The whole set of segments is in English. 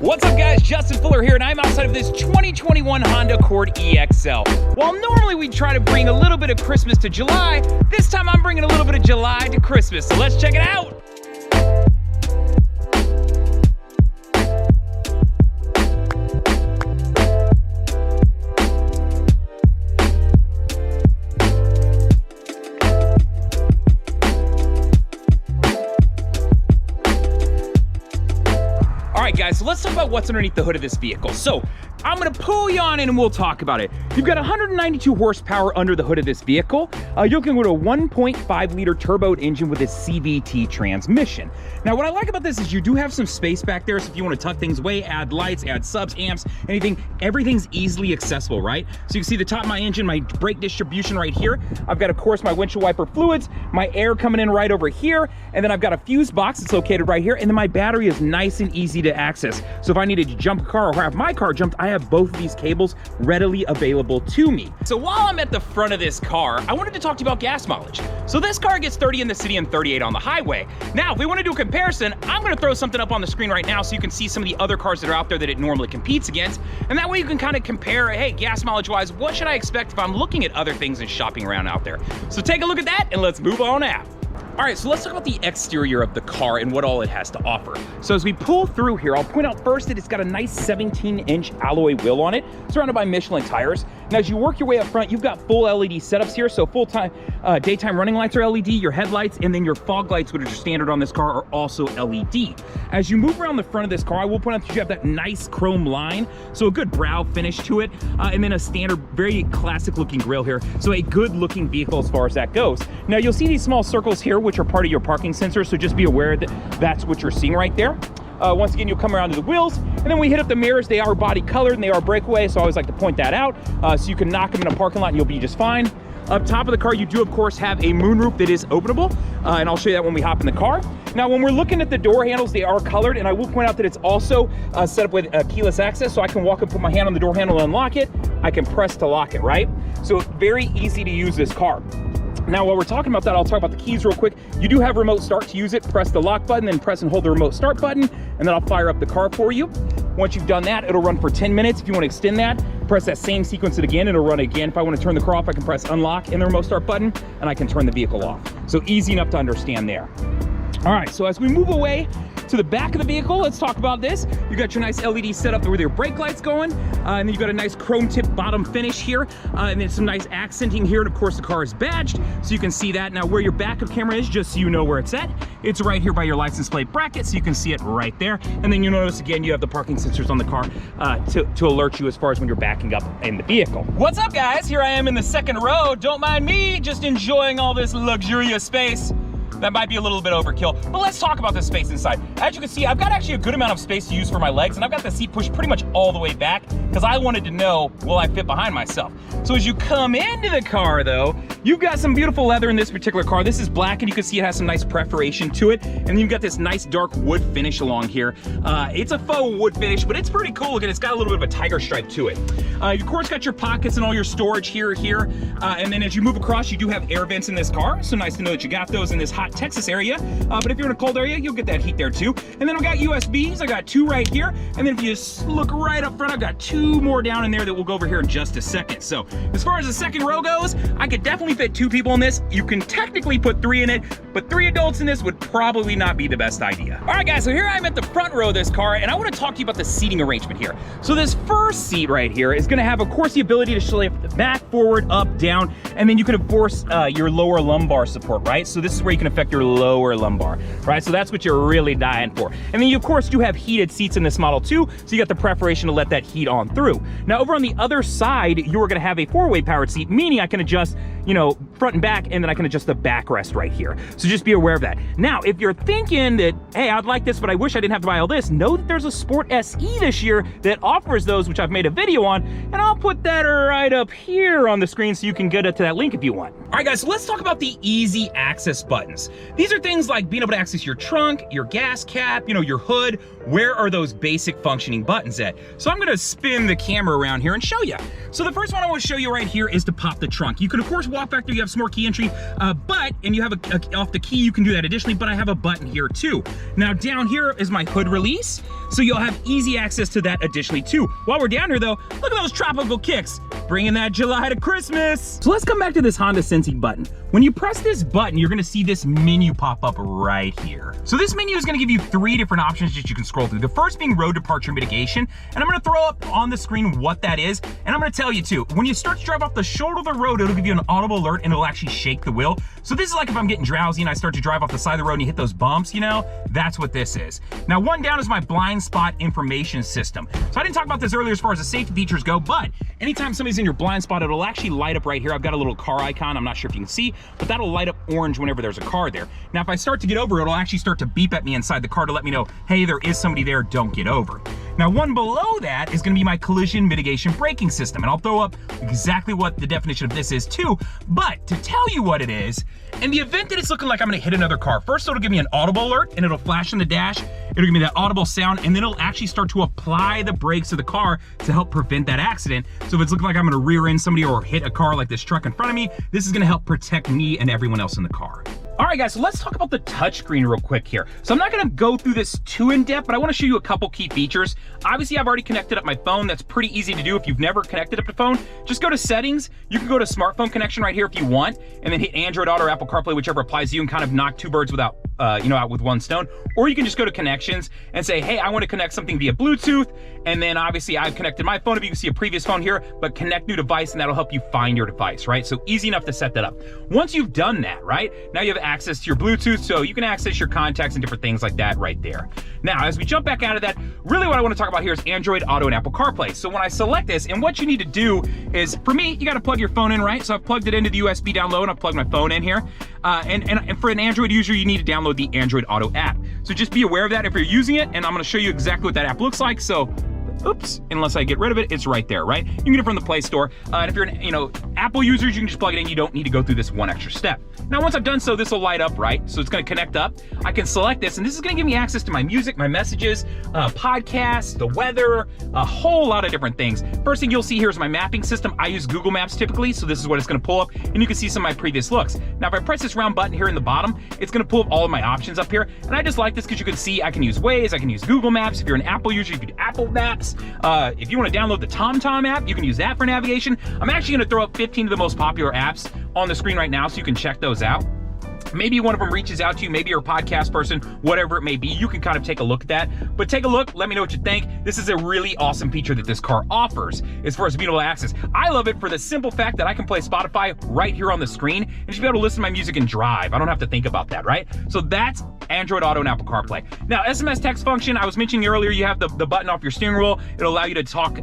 What's up guys, Justin Fuller here, and I'm outside of this 2021 Honda Accord EXL. While normally we try to bring a little bit of Christmas to July, this time I'm bringing a little bit of July to Christmas, so let's check it out. Alright guys, so let's talk about what's underneath the hood of this vehicle. So, I'm gonna pull you on in and we'll talk about it. You've got 192 horsepower under the hood of this vehicle. You're looking at a 1.5 liter turbo engine with a CVT transmission. Now what I like about this is you do have some space back there, so if you want to tuck things away, add lights, add subs, amps, anything, everything's easily accessible, right? So you can see the top of my engine, my brake distribution right here. I've got, of course, my windshield wiper fluids, my air coming in right over here, and then I've got a fuse box that's located right here, and then my battery is nice and easy to access. So if I needed to jump a car or have my car jumped, I have both of these cables readily available to me. So while I'm at the front of this car, I wanted to talk to you about gas mileage. So this car gets 30 in the city and 38 on the highway. Now, if we want to do a comparison, I'm going to throw something up on the screen right now so you can see some of the other cars that are out there that it normally competes against. And that way you can kind of compare, hey, gas mileage wise, what should I expect if I'm looking at other things and shopping around out there? So take a look at that and let's move on out. All right, so let's talk about the exterior of the car and what all it has to offer. So as we pull through here, I'll point out first that it's got a nice 17-inch alloy wheel on it, surrounded by Michelin tires. Now, as you work your way up front, you've got full LED setups here. So full-time daytime running lights are LED, your headlights, and then your fog lights, which are standard on this car, are also LED. As you move around the front of this car, I will point out that you have that nice chrome line, so a good brow finish to it, and then a standard, very classic-looking grille here. So a good-looking vehicle as far as that goes. Now, you'll see these small circles here, which are part of your parking sensors, so just be aware that that's what you're seeing right there. Once again, you'll come around to the wheels, and then we hit up the mirrors. They are body colored and they are breakaway, so I always like to point that out, so you can knock them in a parking lot and you'll be just fine. Up top of the car, you do of course have a moonroof that is openable, and I'll show you that when we hop in the car. Now, when we're looking at the door handles, they are colored, and I will point out that it's also set up with keyless access, so I can walk and put my hand on the door handle and unlock it. I can press to lock it, right? So it's very easy to use this car. Now, while we're talking about that, I'll talk about the keys real quick. You do have remote start to use it. Press the lock button, then press and hold the remote start button, and then I'll fire up the car for you. Once you've done that, it'll run for 10 minutes. If you want to extend that, press that same sequence it again, it'll run again. If I want to turn the car off, I can press unlock and the remote start button, and I can turn the vehicle off. So easy enough to understand there. All right, so as we move away to the back of the vehicle, let's talk about this. You got your nice LED setup with your brake lights going, and then you got a nice chrome tip bottom finish here, and then some nice accenting here, and of course the car is badged, so you can see that. Now, where your backup camera is, just so you know where it's at, it's right here by your license plate bracket, so you can see it right there. And then you'll notice again, you have the parking sensors on the car to alert you as far as when you're backing up in the vehicle. What's up guys? Here I am in the second row. Don't mind me, just enjoying all this luxurious space. That might be a little bit overkill, but let's talk about the space inside. As you can see, I've got actually a good amount of space to use for my legs, and I've got the seat pushed pretty much all the way back because I wanted to know, will I fit behind myself? So as you come into the car though, you've got some beautiful leather in this particular car. This is black, and you can see it has some nice perforation to it, and then you've got this nice dark wood finish along here. It's a faux wood finish, but it's pretty cool looking. It's got a little bit of a tiger stripe to it. You of course got your pockets and all your storage here, and then as you move across, you do have air vents in this car, so nice to know that you got those in this hot Texas area, but if you're in a cold area, you'll get that heat there too. And then I've got USBs, I got 2 right here, and then if you just look right up front, I've got 2 more down in there that we'll go over here in just a second. So as far as the second row goes, I could definitely fit 2 people in this. You can technically put 3 in it, but 3 adults in this would probably not be the best idea. All right guys, so here I'm at the front row of this car, and I want to talk to you about the seating arrangement here. So this first seat right here is going to have, of course, the ability to shift back, forward, up, down, and then you can enforce your lower lumbar support, right? So this is where you can affect your lower lumbar, right? So that's what you're really dying for. And then you, of course, do have heated seats in this model too, so you got the preparation to let that heat on through. Now, over on the other side, you're going to have a 4-way powered seat, meaning I can adjust, you know, front and back, and then I can adjust the backrest right here. So just be aware of that. Now, if you're thinking that, hey, I'd like this, but I wish I didn't have to buy all this, know that there's a Sport SE this year that offers those, which I've made a video on, and I'll put that right up here on the screen so you can get it to that link if you want. All right, guys, so let's talk about the easy access buttons. These are things like being able to access your trunk, your gas cap, you know, your hood. Where are those basic functioning buttons at? So I'm gonna spin the camera around here and show you. So the first one I want to show you right here is to pop the trunk. You can of course walk back there, you have some more key entry, and you have off the key, you can do that additionally, but I have a button here too. Now down here is my hood release, so you'll have easy access to that additionally too. While we're down here though, look at those tropical kicks, bringing that July to Christmas. So let's come back to this Honda Sensing button. When you press this button, you're gonna see this menu pop up right here. So this menu is gonna give you 3 different options that you can scroll through. The first being road departure mitigation, and I'm gonna throw up on the screen what that is, and I'm gonna tell you too, when you start to drive off the shoulder of the road, it'll give you an audible alert and it'll actually shake the wheel. So this is like if I'm getting drowsy and I start to drive off the side of the road and you hit those bumps, you know, that's what this is. Now one down is my blind spot information system. So I didn't talk about this earlier as far as the safety features go, but anytime somebody's in your blind spot, it'll actually light up right here. I've got a little car icon, I'm not sure if you can see, but that'll light up orange whenever there's a car there. Now if I start to get over, it'll actually start to beep at me inside the car to let me know, hey, there is somebody there, don't get over. Now one below that is gonna be my collision mitigation braking system, and I'll throw up exactly what the definition of this is too, but to tell you what it is, in the event that it's looking like I'm gonna hit another car, first it'll give me an audible alert and it'll flash on the dash, it'll give me that audible sound, and then it'll actually start to apply the brakes to the car to help prevent that accident. So if it's looking like I'm gonna rear end somebody or hit a car like this truck in front of me, this is gonna help protect me and everyone else in the car. All right guys, so let's talk about the touchscreen real quick here. So I'm not gonna go through this too in depth, but I wanna show you a couple key features. Obviously I've already connected up my phone. That's pretty easy to do if you've never connected up a phone. Just go to settings. You can go to smartphone connection right here if you want, and then hit Android Auto or Apple CarPlay, whichever applies to you, and kind of knock 2 birds without, out with one stone. Or you can just go to connections and say, hey, I wanna connect something via Bluetooth, and then obviously I've connected my phone if you can see a previous phone here, but connect new device and that'll help you find your device, right? So easy enough to set that up. Once you've done that, right, now you have access to your Bluetooth, so you can access your contacts and different things like that right there. Now, as we jump back out of that, really what I wanna talk about here is Android Auto and Apple CarPlay. So when I select this, and what you need to do is, for me, you gotta plug your phone in, right? So I've plugged it into the USB down low and I've plugged my phone in here. And for an Android user, you need to download the Android Auto app. So just be aware of that if you're using it, and I'm gonna show you exactly what that app looks like. So oops, unless I get rid of it, it's right there, right? You can get it from the Play Store. And if you're an, Apple users, you can just plug it in. You don't need to go through this one extra step. Now, once I've done so, this will light up, right? So it's gonna connect up. I can select this, and this is gonna give me access to my music, my messages, podcasts, the weather, a whole lot of different things. First thing you'll see here is my mapping system. I use Google Maps typically, so this is what it's gonna pull up, and you can see some of my previous looks. Now, if I press this round button here in the bottom, it's gonna pull up all of my options up here, and I just like this because you can see I can use Waze, I can use Google Maps. If you're an Apple user, you can do Apple Maps. If you want to download the TomTom app, you can use that for navigation. I'm actually going to throw up 15 of the most popular apps on the screen right now so you can check those out. Maybe one of them reaches out to you, maybe you're a podcast person, whatever it may be, you can kind of take a look at that. But take a look, let me know what you think. This is a really awesome feature that this car offers as far as being able to access. I love it for the simple fact that I can play Spotify right here on the screen and just be able to listen to my music and drive. I don't have to think about that, right? So that's Android Auto and Apple CarPlay. Now, SMS text function, I was mentioning earlier, you have the button off your steering wheel. It'll allow you to talk,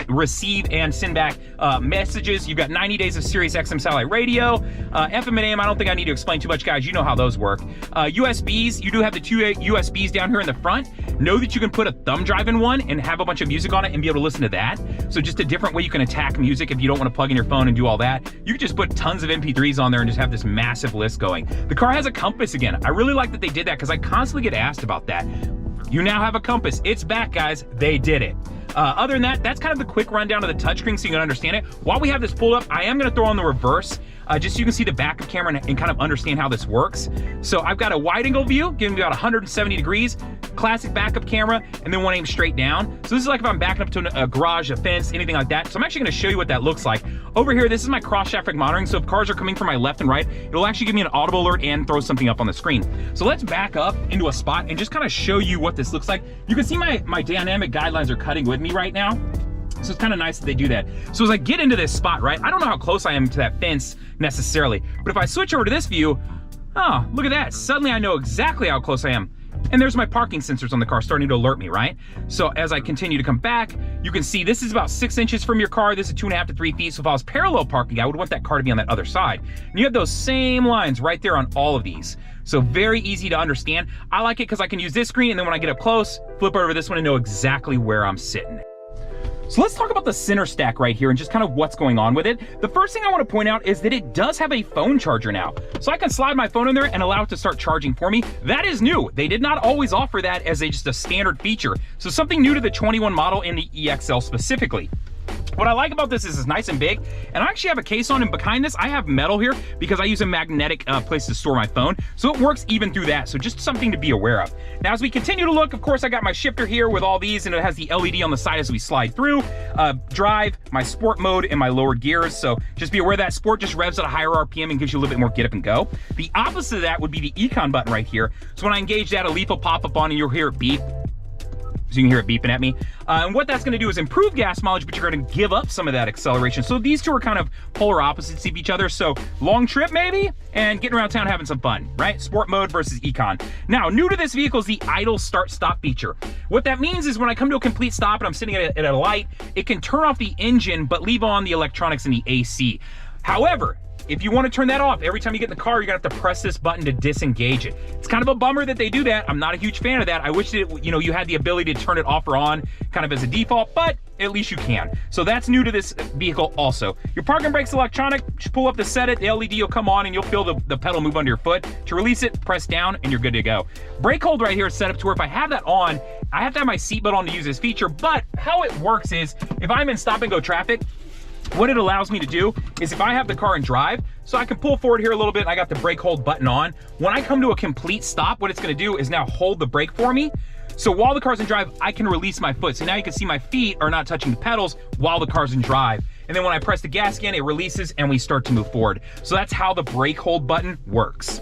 receive and send back messages. You've got 90 days of Sirius XM satellite radio. FM and AM, I don't think I need to explain too much, guys. You know how those work. USBs, you do have the 2 USBs down here in the front. Know that you can put a thumb drive in one and have a bunch of music on it and be able to listen to that. So just a different way you can attack music if you don't want to plug in your phone and do all that. You can just put tons of MP3s on there and just have this massive list going. The car has a compass again. I really like that they did that because I constantly get asked about that. You now have a compass. It's back, guys. They did it. Other than that, that's kind of the quick rundown of the touchscreen so you can understand it. While we have this pulled up, I am going to throw on the reverse just so you can see the back of camera and kind of understand how this works. So I've got a wide angle view, giving me about 170 degrees, classic backup camera, and then one aim straight down. So this is like if I'm backing up to a garage, a fence, anything like that. So I'm actually gonna show you what that looks like. Over here, this is my cross traffic monitoring. So if cars are coming from my left and right, it'll actually give me an audible alert and throw something up on the screen. So let's back up into a spot and just kind of show you what this looks like. You can see my dynamic guidelines are cutting with me right now. So it's kind of nice that they do that. So as I get into this spot, right, I don't know how close I am to that fence necessarily, but if I switch over to this view, oh, look at that. Suddenly I know exactly how close I am. And there's my parking sensors on the car starting to alert me, right? So as I continue to come back, you can see this is about 6 inches from your car. This is 2.5 to 3 feet. So if I was parallel parking, I would want that car to be on that other side. And you have those same lines right there on all of these. So very easy to understand. I like it because I can use this screen, and then when I get up close, flip over this one and know exactly where I'm sitting. So let's talk about the center stack right here and just kind of what's going on with it. The first thing I want to point out is that it does have a phone charger now. So I can slide my phone in there and allow it to start charging for me. That is new. They did not always offer that as just a standard feature. So something new to the 21 model and the EXL specifically. What I like about this is it's nice and big, and I actually have a case on, and behind this I have metal here because I use a magnetic place to store my phone, so it works even through that, so just something to be aware of. Now as we continue to look, of course I got my shifter here with all these, and it has the LED on the side as we slide through, drive, my sport mode, and my lower gears, so just be aware that sport just revs at a higher RPM and gives you a little bit more get up and go. The opposite of that would be the econ button right here, so when I engage that, a leaf will pop up on and you'll hear it beep. So you can hear it beeping at me. And what that's gonna do is improve gas mileage, but you're gonna give up some of that acceleration. So these two are kind of polar opposites of each other. So long trip maybe, and getting around town having some fun, right? Sport mode versus econ. Now, new to this vehicle is the idle start stop feature. What that means is when I come to a complete stop and I'm sitting at a light, it can turn off the engine, but leave on the electronics and the AC. However, if you want to turn that off, every time you get in the car, you're gonna have to press this button to disengage it. It's kind of a bummer that they do that. I'm not a huge fan of that. I wish that you had the ability to turn it off or on kind of as a default, but at least you can. So that's new to this vehicle also. Your parking brake's electronic. Just pull up to set it, the LED will come on and you'll feel the pedal move under your foot. To release it, press down and you're good to go. Brake hold right here is set up to where if I have that on, I have to have my seatbelt on to use this feature, but how it works is if I'm in stop and go traffic, what it allows me to do is if I have the car in drive, so I can pull forward here a little bit and I got the brake hold button on. When I come to a complete stop, what it's gonna do is now hold the brake for me. So while the car's in drive, I can release my foot. So now you can see my feet are not touching the pedals while the car's in drive. And then when I press the gas again, it releases and we start to move forward. So that's how the brake hold button works.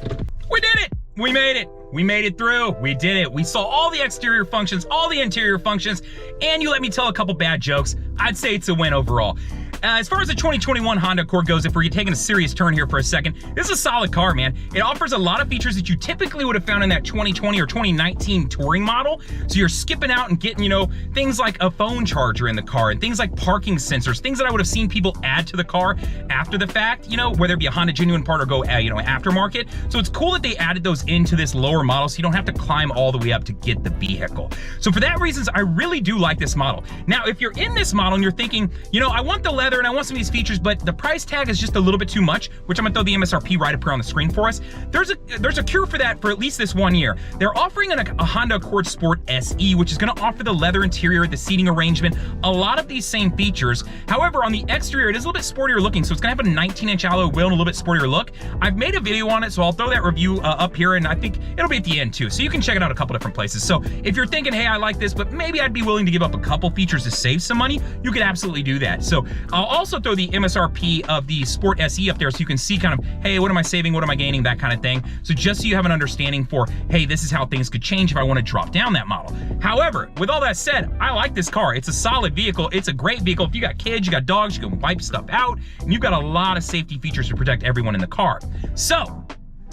We did it! We made it! We made it through. We did it. We saw all the exterior functions, all the interior functions, and you let me tell a couple bad jokes. I'd say it's a win overall. As far as the 2021 Honda Accord goes, if we're taking a serious turn here for a second, this is a solid car, man. It offers a lot of features that you typically would have found in that 2020 or 2019 touring model. So you're skipping out and getting, things like a phone charger in the car and things like parking sensors, things that I would have seen people add to the car after the fact, whether it be a Honda genuine part or go, aftermarket. So it's cool that they added those into this lower model so you don't have to climb all the way up to get the vehicle. So for that reasons, I really do like this model. Now, if you're in this model and you're thinking, I want the leather and I want some of these features, but the price tag is just a little bit too much, which I'm gonna throw the MSRP right up here on the screen for us. There's a cure for that for at least this 1 year. They're offering a Honda Accord Sport SE, which is gonna offer the leather interior, the seating arrangement, a lot of these same features. However, on the exterior, it is a little bit sportier looking, so it's gonna have a 19-inch alloy wheel and a little bit sportier look. I've made a video on it, so I'll throw that review up here, and I think it'll be at the end too, so you can check it out a couple different places. So if you're thinking, hey, I like this, but maybe I'd be willing to give up a couple features to save some money, you can absolutely do that. So I'll also throw the MSRP of the Sport SE up there so you can see kind of, hey, what am I saving, what am I gaining, that kind of thing. So just so you have an understanding for, hey, this is how things could change if I want to drop down that model. However, with all that said, I like this car. It's a solid vehicle. It's a great vehicle. If you got kids, you got dogs, you can wipe stuff out, and you've got a lot of safety features to protect everyone in the car. So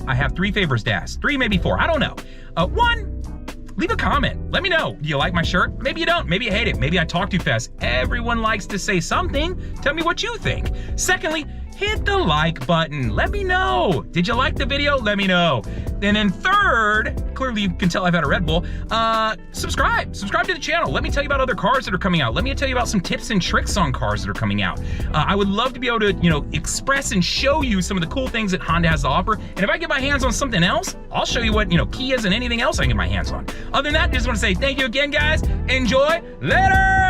I have 3 favors to ask, 3, maybe 4, I don't know. 1, leave a comment. Let me know. Do you like my shirt? Maybe you don't. Maybe you hate it. Maybe I talk too fast. Everyone likes to say something. Tell me what you think. Secondly, hit the like button. Let me know. Did you like the video? Let me know. And then third, clearly you can tell I've had a Red Bull, subscribe. Subscribe to the channel. Let me tell you about other cars that are coming out. Let me tell you about some tips and tricks on cars that are coming out. I would love to be able to, express and show you some of the cool things that Honda has to offer. And if I get my hands on something else, I'll show you what, Kias and anything else I can get my hands on. Other than that, I just want to say thank you again, guys. Enjoy. Later.